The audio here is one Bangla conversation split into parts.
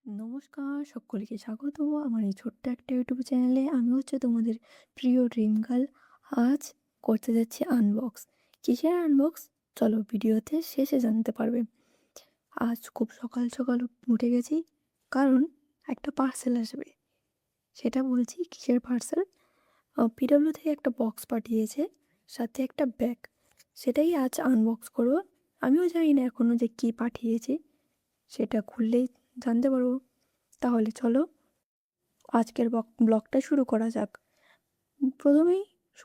নমস্কার, সকলকে স্বাগত আমার এই ছোট্ট একটা ইউটিউব চ্যানেলে। আমি হচ্ছে তোমাদের প্রিয় ড্রিম গার্ল। আজ করতে যাচ্ছি আনবক্স। কিসের আনবক্স? চলো ভিডিওতে শেষে জানতে পারবে। আজ খুব সকাল সকাল উঠে গেছি, কারণ একটা পার্সেল আসবে। সেটা বলছি কিসের পার্সেল। পিডব্লিউ থেকে একটা বক্স পাঠিয়েছে, সাথে একটা ব্যাগ। সেটাই আজ আনবক্স করবো। আমিও জানি না এখনও যে কী পাঠিয়েছে, সেটা খুললেই জানতে পারবো। তাহলে চলো আজকের ব্লগটা শুরু করা যাক। প্রথমেই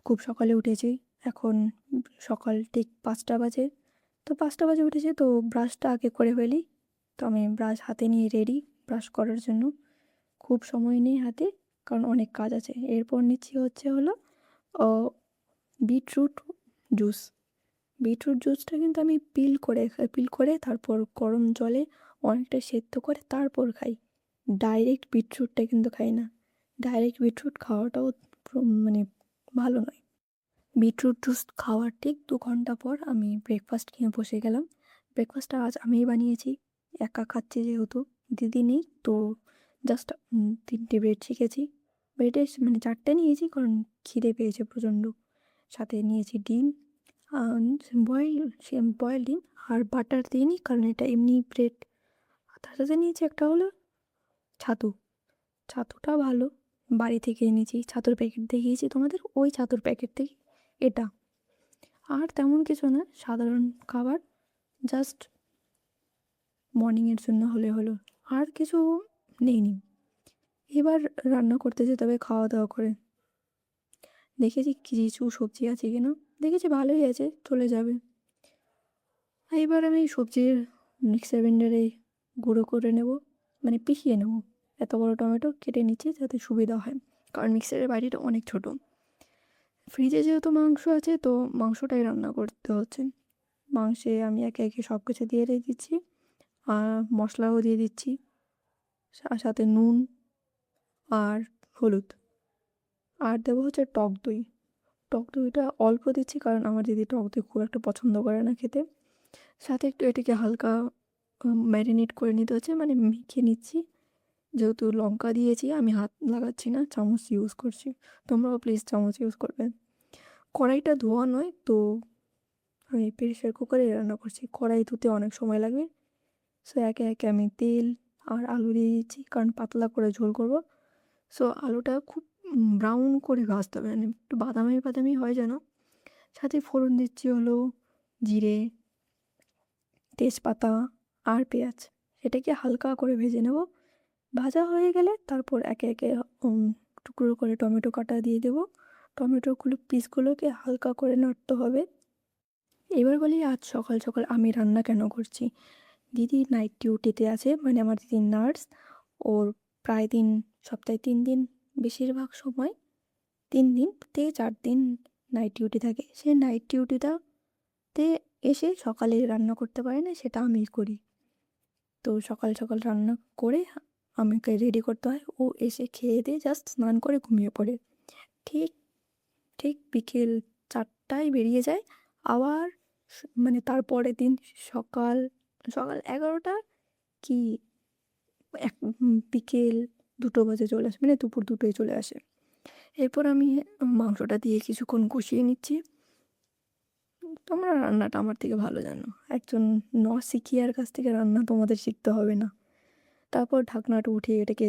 খুব সকালে উঠেছি। এখন সকাল ঠিক 5টা বাজে। তো 5টা বাজে উঠেছি, তো ব্রাশটা আগে করে ফেলি। তো আমি ব্রাশ হাতে নিয়ে রেডি ব্রাশ করার জন্য। খুব সময় নেই হাতে, কারণ অনেক কাজ আছে। এরপর নিচ্ছি হলো বিটরুট জুস। বিটরুট জুসটা কিন্তু আমি পিল করে তারপর গরম জলে অনেকটা সেদ্ধ করে তারপর খাই। ডাইরেক্ট বিটরুটটা কিন্তু খাই না। ডাইরেক্ট বিটরুট খাওয়াটাও মানে ভালো নয়। বিটরুট জুস খাওয়ার ঠিক 2 ঘন্টা পর আমি ব্রেকফাস্ট খেয়ে বসে গেলাম। ব্রেকফাস্টটা আজ আমিই বানিয়েছি, একা খাচ্ছি যেহেতু, দিদি নেই। তো জাস্ট 3টে ব্রেড শিখেছি। ব্রেডে মানে 4টে নিয়েছি, কারণ খিদে পেয়েছে প্রচণ্ড। সাথে নিয়েছি ডিম, বয়েল ডিম। আর বাটার দিইনি, কারণ এটা এমনি ব্রেড। তার সাথে নিয়েছি একটা হলো ছাতু। ছাতুটা ভালো, বাড়ি থেকে এনেছি। ছাতুর প্যাকেট দেখিয়েছি তোমাদের, ওই ছাতুর প্যাকেট থেকে এটা। আর তেমন কিছু না, সাধারণ খাবার, জাস্ট মর্নিংয়ের জন্য হলো। আর কিছু নেইনি। এবার রান্না করতে যেতে হবে খাওয়া দাওয়া করে। দেখেছি কিছু সবজি আছে কিনা, দেখেছি ভালোই আছে, চলে যাবে। এবার আমি সবজির মিক্সার গ্রাইন্ডারে গুঁড়ো করে নেব, মানে পিষিয়ে নেব। এত বড় টমেটো কেটে নিচ্ছি যাতে সুবিধা হয়, কারণ মিক্সারের বাটিটা অনেক ছোট। ফ্রিজে যেহেতু মাংস আছে, তো মাংসটাই রান্না করতে হচ্ছে। মাংসে আমি একে একে সব কিছু দিয়ে দিচ্ছি, আর মশলাও দিয়ে দিচ্ছি, সাথে নুন আর হলুদ। আর দেবো হচ্ছে টক দই। টক দইটা অল্প দিচ্ছি, কারণ আমার দিদি টক দই খুব একটা পছন্দ করে না খেতে। সাথে একটু এটাকে হালকা ম্যারিনেট করে নিতে হচ্ছে, মানে মেখে নিচ্ছি। যেহেতু লঙ্কা দিয়েছি, আমি হাত লাগাচ্ছি না, চামচ ইউজ করছি। তোমরাও প্লিজ চামচ ইউজ করবে। কড়াইটা ধোয়া নয়, তো আমি প্রেশার কুকারে রান্না করছি। কড়াই ধুতে অনেক সময় লাগবে। সো একে একে আমি তেল আর আলু দিয়ে দিচ্ছি, কারণ পাতলা করে ঝোল করব। সো আলুটা খুব ব্রাউন করে ভাজতে হবে, মানে একটু বাদামি বাদামি হয় যেন। সাথে ফোড়ন দিচ্ছি হলো জিরে, তেজপাতা আর পেঁয়াজ। এটাকে হালকা করে ভেজে নেব। ভাজা হয়ে গেলে তারপর একে একে টুকরো করে টমেটো কাটা দিয়ে দেবো। টমেটোগুলো পিসগুলোকে হালকা করে নাড়তে হবে। এবার বলি আজ সকাল সকাল আমি রান্না কেন করছি। দিদি নাইট ডিউটিতে আছে, মানে আমার দিদি নার্স। ওর প্রায় দিন, সপ্তাহে 3 দিন, বেশিরভাগ সময় 3 দিন থেকে 4 দিন নাইট ডিউটি থাকে। সে নাইট ডিউটিটাতে এসে সকালে রান্না করতে পারে না, সেটা আমিই করি। তো সকাল সকাল রান্না করে আমাকে রেডি করতে হয়। ও এসে খেয়ে দিয়ে জাস্ট স্নান করে ঘুমিয়ে পড়ে। ঠিক ঠিক বিকেল 4টায় বেরিয়ে যায়। আবার মানে তারপরের দিন সকাল সকাল 11টা কি বিকেল 2টো বাজে চলে আসে, মানে দুপুর 2টোয় চলে আসে। এরপর আমি মাংসটা দিয়ে কিছুক্ষণ কষিয়ে নিচ্ছি। তোমরা রান্নাটা আমার থেকে ভালো জানো, একজন নসিকিয়ার কাছ থেকে রান্না তোমাদের শিখতে হবে না। তারপর ঢাকনাটা উঠিয়ে এটাকে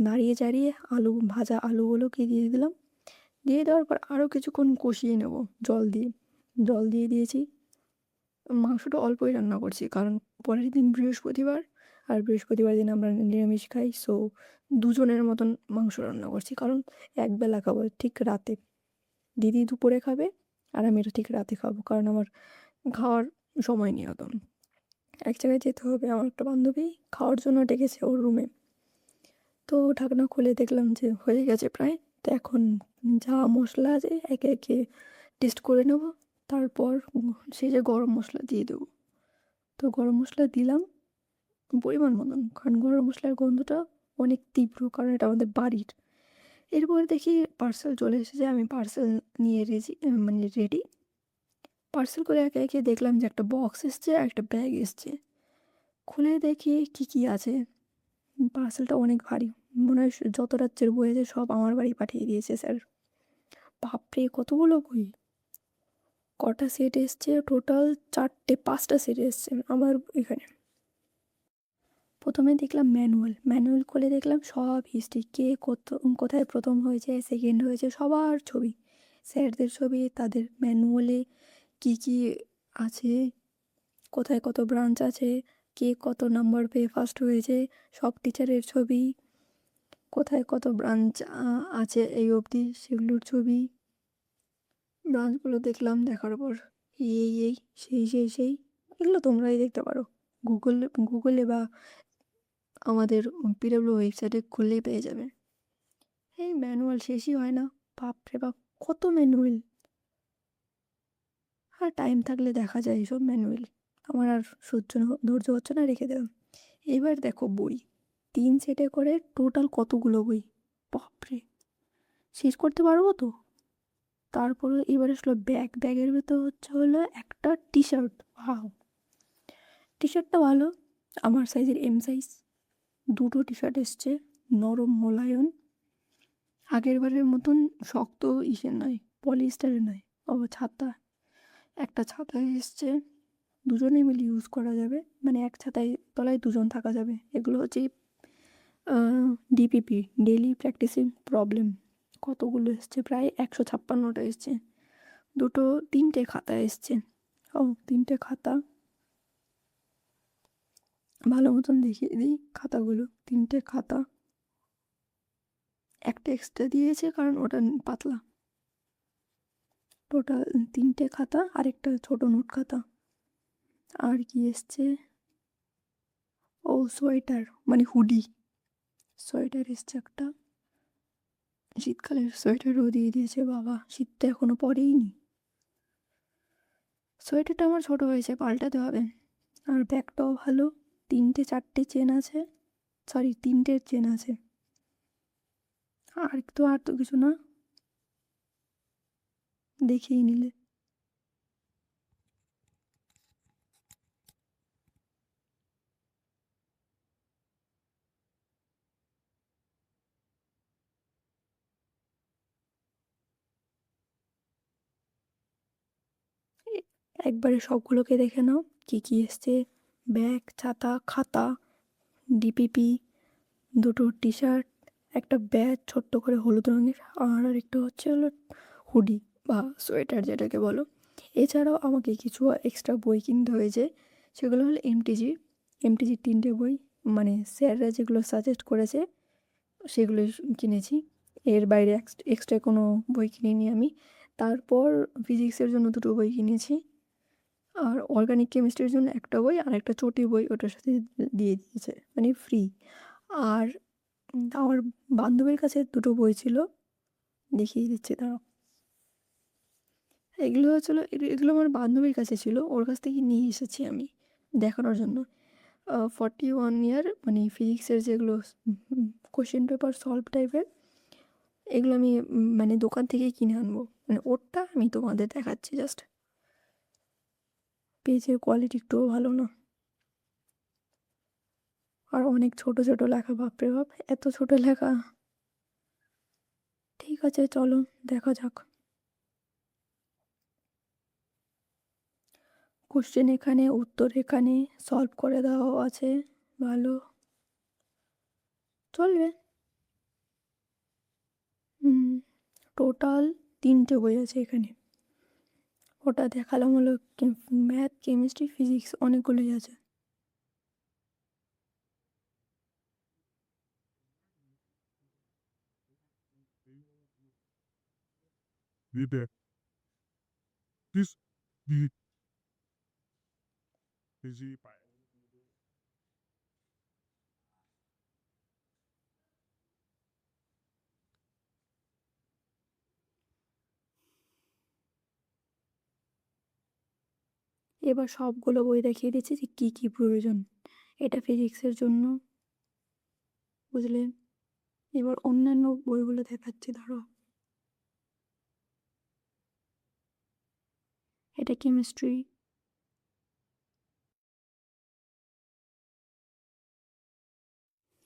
নাড়িয়ে চাড়িয়ে ভাজা আলুগুলোকে দিয়ে দিলাম। দিয়ে দেওয়ার পর আরও কিছুক্ষণ কষিয়ে নেব জল দিয়ে দিয়েছি। মাংসটা অল্পই রান্না করছি, কারণ পরের দিন বৃহস্পতিবার, আর বৃহস্পতিবার দিন আমরা নিরামিষ খাই। সো দুজনের মতন মাংস রান্না করছি, কারণ একবেলা খাবো ঠিক রাতে। দিদি দুপুরে খাবে, আর আমি এটা ঠিক রাতে খাবো, কারণ আমার খাওয়ার সময় নেই এখন। এক জায়গায় যেতে হবে, আমার একটা বান্ধবী খাওয়ার জন্য ডেকেছে ওর রুমে। তো ঢাকনা খুলে দেখলাম যে হয়ে গেছে প্রায়। তো এখন যা মশলা আছে একে একে টেস্ট করে নেব। তারপর সেই যে গরম মশলা দিয়ে দেবো। তো গরম মশলা দিলাম পরিমাণ মতন, কারণ গরম মশলার গন্ধটা অনেক তীব্র, কারণ এটা আমাদের বাড়ির। এরপরে দেখি পার্সেল চলে এসেছে, আমি পার্সেল নিয়ে রেডি। পার্সেল করে একে একে দেখলাম যে একটা বক্স এসছে আর একটা ব্যাগ এসছে। খুলে দেখি কী কী আছে। পার্সেলটা অনেক ভারী, মনে হয় যত রাজ্যের বই আছে সব আমার বাড়ি পাঠিয়ে দিয়েছে স্যার। বাপরে কতগুলো বই! কটা সেট এসছে টোটাল? 4-5টা সেট এসছে আমার এখানে। প্রথমে দেখলাম ম্যানুয়াল খুলে দেখলাম সব হিস্ট্রি, কে কোথায় প্রথম হয়েছে, সেকেন্ড হয়েছে, সবার ছবি, স্যারদের ছবি, তাদের ম্যানুয়ালে কী কী আছে, কোথায় কত ব্রাঞ্চ আছে, কে কত নাম্বার পেয়ে ফার্স্ট হয়েছে, সব টিচারের ছবি, কোথায় কত ব্রাঞ্চ আছে এই অবধি সেগুলোর ছবি। ব্রাঞ্চগুলো দেখলাম, দেখার পর এই সেই এগুলো তোমরাই দেখতে পারো গুগলে বা আমাদের পিডব্লিউ ওয়েবসাইটে খুললেই পেয়ে যাবে। এই ম্যানুয়াল শেষই হয় না, বাপরে বাপ কত ম্যানুয়াল! আর টাইম থাকলে দেখা যায় এইসব ম্যানুয়াল, আমার আর ধৈর্য হচ্ছে না, রেখে দেব। এবার দেখো বই, 3 সেটে করে টোটাল কতগুলো বই, বাপরে শেষ করতে পারবো তো? তারপরে এবার আসলো ব্যাগের ভেতর হলো একটা টি শার্ট। ওয়াও, টি শার্টটা ভালো, আমার সাইজের এম সাইজ। 2টো টি শার্ট এসছে, নরম মোলায়ম, আগের বারের মতন শক্ত ইসের নয়, পলিস্টারের নয়। ও ছাতা, একটা ছাতা এসছে, দুজনে মিলে ইউজ করা যাবে, মানে এক ছাতায় তলায় দুজন থাকা যাবে। এগুলো হচ্ছে ডিপিপি, ডেইলি প্র্যাকটিসিং প্রবলেম। কতগুলো এসছে, প্রায় 156টা এসছে। 3টে খাতা এসছে। 3টে খাতা, ভালো মতন দেখিয়ে দিই খাতাগুলো। 3টে খাতা, একটা এক্সট্রা দিয়েছে কারণ ওটা পাতলা। টোটাল 3টে খাতা আর একটা ছোট নোট খাতা। আর কি এসছে, সোয়েটার মানে হুডি, সোয়েটার এসছে একটা। শীতকালের সোয়েটারও দিয়ে দিয়েছে, বাবা শীতটা এখনো পরেইনি। সোয়েটারটা আমার ছোট হয়েছে, পাল্টাতে হবে। আর ব্যাগটাও ভালো, 3-4টে চেন আছে, 3টে চেন আছে। আর তো কিছু না, দেখিয়ে নিলে। একবারে সবগুলোকে দেখে নাও কি কি এসছে। ব্যাগ, ছাতা, খাতা, ডিপিপি, 2টো টি শার্ট, একটা ব্যাগ ছোট্ট করে হলুদ রঙের, আর একটা হলো হুডি বা সোয়েটার যেটাকে বলো। এছাড়াও আমাকে কিছু এক্সট্রা বই কিনতে হয়েছে, সেগুলো হলো এমটিজির 3টে বই, মানে স্যাররা যেগুলো সাজেস্ট করেছে সেগুলোই কিনেছি। এর বাইরে এক্সট্রা কোনো বই কিনিনি আমি। তারপর ফিজিক্সের জন্য 2টো বই কিনেছি, আর অর্গানিক কেমিস্ট্রির জন্য একটা বই আর একটা চটি বই ওটার সাথে দিয়ে দিয়েছে, মানে ফ্রি। আর আমার বান্ধবীর কাছে 2টো বই ছিল, দেখিয়ে দিচ্ছি দাঁড়াও। এগুলো আমার বান্ধবীর কাছে ছিল, ওর কাছ থেকে নিয়ে এসেছি আমি দেখানোর জন্য। 41 ইয়ার মানে ফিজিক্সের যেগুলো কোশ্চেন পেপার সলভ টাইপের, এগুলো আমি মানে দোকান থেকেই কিনে আনবো, মানে ওরটা আমি তোমাদের দেখাচ্ছি জাস্ট। পেজের কোয়ালিটি একটুও ভালো না, আর অনেক ছোট ছোট লেখা, বাপরে বাপ এত ছোট লেখা। ঠিক আছে চলো দেখা যাক। কোশ্চেন এখানে, উত্তর এখানে, সলভ করে দেওয়াও আছে, ভালো চলবে। টোটাল 3টে বই আছে এখানে, ওটা দেখালাম হলো ম্যাথ, কেমিস্ট্রি, ফিজিক্স, অনেকগুলোই আছে। এবার সবগুলো বই দেখিয়ে দিচ্ছি যে কী কী প্রয়োজন। এটা ফিজিক্সের জন্য, বুঝলে। এবার অন্যান্য বইগুলো দেখাচ্ছি, ধরো এটা কেমিস্ট্রি,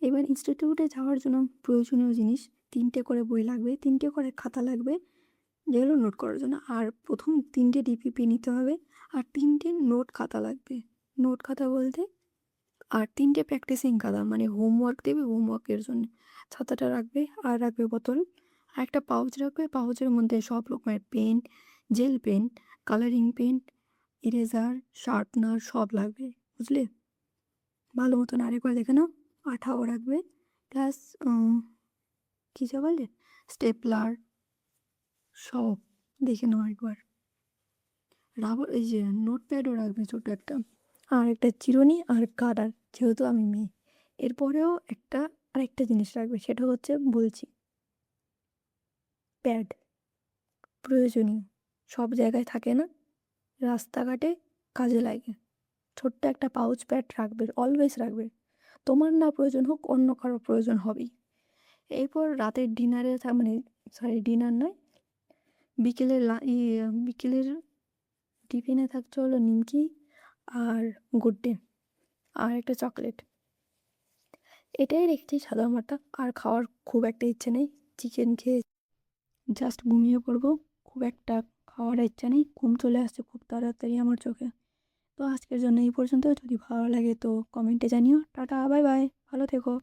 এবার ইনস্টিটিউটে যাওয়ার জন্য প্রয়োজনীয় জিনিস 3টে করে বই লাগবে, 3টে করে খাতা লাগবে, যেগুলো নোট করার জন্য। আর প্রথম 3টে ডিপিপি নিতে হবে, আর 3টে নোট খাতা লাগবে। নোট খাতা বলতে আর 3টে প্র্যাকটিসিং খাতা, মানে হোমওয়ার্ক দেবে, হোমওয়ার্কের জন্য খাতাটা রাখবে। আর রাখবে বোতল, আর একটা পাউচ রাখবে। পাউচের মধ্যে সব রকমের pen, gel pen, colouring pen, eraser, sharpener সব লাগবে, বুঝলে? ভালো মতন আরেকবার দেখে নাও। আঠাও রাখবে, প্লাস কী যা বলে, স্টেপলার, সব দেখে নাও একবার। রাবার, এই যে নোটপ্যাডও রাখবে ছোটো একটা, আর একটা চিরুনি আর কাটার, যেহেতু আমি মেয়ে। এরপরেও আরেকটা জিনিস রাখবে, সেটা হচ্ছে বলছি প্যাড, প্রয়োজনীয়, সব জায়গায় থাকে না, রাস্তাঘাটে কাজে লাগে। ছোট্ট একটা পাউচ প্যাড রাখবে, অলওয়েজ রাখবে। তোমার না প্রয়োজন হোক, অন্য কারো প্রয়োজন হবেই। এরপর রাতের ডিনারে মানে সরি ডিনার নয়, বিকেলের টিফিনে থাকছে হলো নিমকি আর গুড ডে আর একটা চকলেট। এটাই রেখেছি সাধারণত। আর খাওয়ার খুব একটা ইচ্ছে নেই, চিকেন খেয়ে জাস্ট ঘুমিয়ে পড়বো। খুব একটা খাওয়ার ইচ্ছা নেই, ঘুম চলে আসছে খুব তাড়াতাড়ি আমার চোখে। তো আজকের জন্য এই পর্যন্ত। যদি ভালো লাগে তো কমেন্টে জানিও। টাটা, বাই বাই, ভালো থেকো।